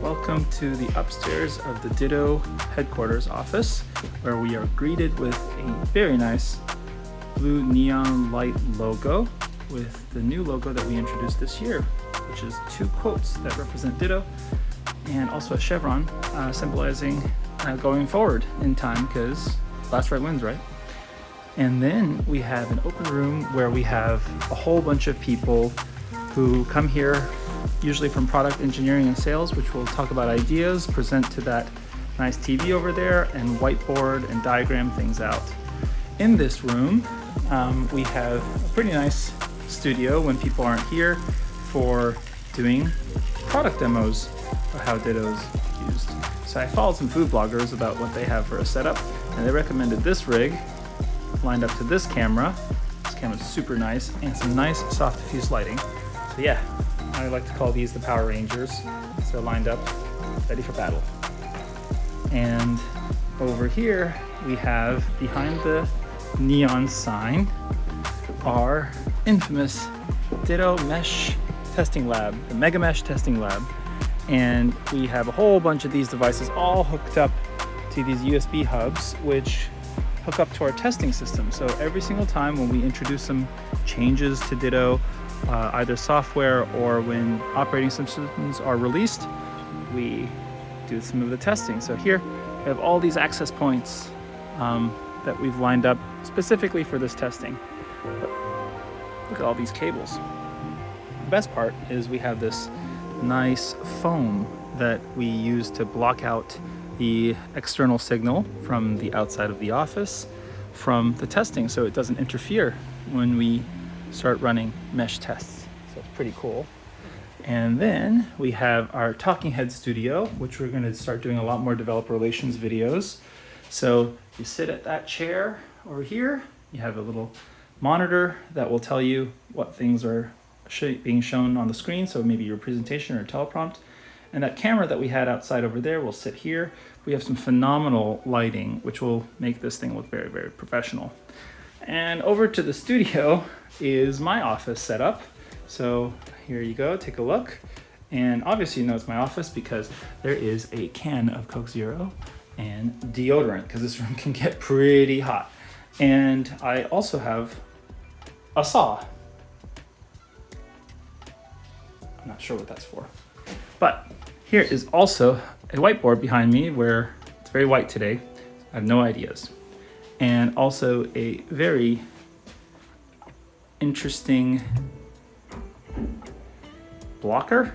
Welcome to the upstairs of the Ditto headquarters office, where we are greeted with a very nice blue neon light logo with the new logo that we introduced this year, which is two quotes that represent Ditto and also a chevron symbolizing going forward in time, because last right wins, right? And then we have an open room where we have a whole bunch of people who come here, usually from product engineering and sales, which will talk about ideas, present to that nice TV over there, and whiteboard and diagram things out. In this room, we have a pretty nice studio when people aren't here for doing product demos of how Ditto's used. So I followed some food bloggers about what they have for a setup, and they recommended this rig lined up to this camera. This camera's super nice, and some nice soft diffuse lighting. So yeah, I like to call these the Power Rangers. So lined up, ready for battle. And over here, we have behind the neon sign our infamous Ditto Mesh Testing Lab, the Mega Mesh Testing Lab. And we have a whole bunch of these devices all hooked up to these USB hubs, which hook up to our testing system. So every single time when we introduce some changes to Ditto, either software or when operating systems are released, we do some of the testing. So here we have all these access points that we've lined up specifically for this testing. But look at all these cables. The best part is we have this nice foam that we use to block out the external signal from the outside of the office from the testing, so it doesn't interfere when we start running mesh tests. So it's pretty cool. And then we have our talking head studio, which we're going to start doing a lot more developer relations videos. So you sit at that chair over here, you have a little monitor that will tell you what things are being shown on the screen, so maybe your presentation or teleprompt. And that camera that we had outside over there will sit here. We have some phenomenal lighting, which will make this thing look very, very professional. And over to the studio is my office setup. So here you go, take a look. And obviously you know it's my office because there is a can of Coke Zero and deodorant, because this room can get pretty hot. And I also have a saw. I'm not sure what that's for. But here is also a whiteboard behind me where it's very white today. I have no ideas. And also a very interesting blocker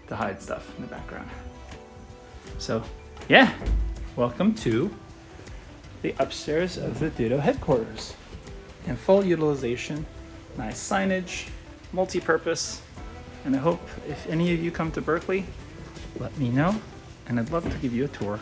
to hide stuff in the background. So yeah, welcome to the upstairs of the Ditto headquarters. And full utilization, nice signage, multi-purpose. And I hope if any of you come to Berkeley, let me know, and I'd love to give you a tour.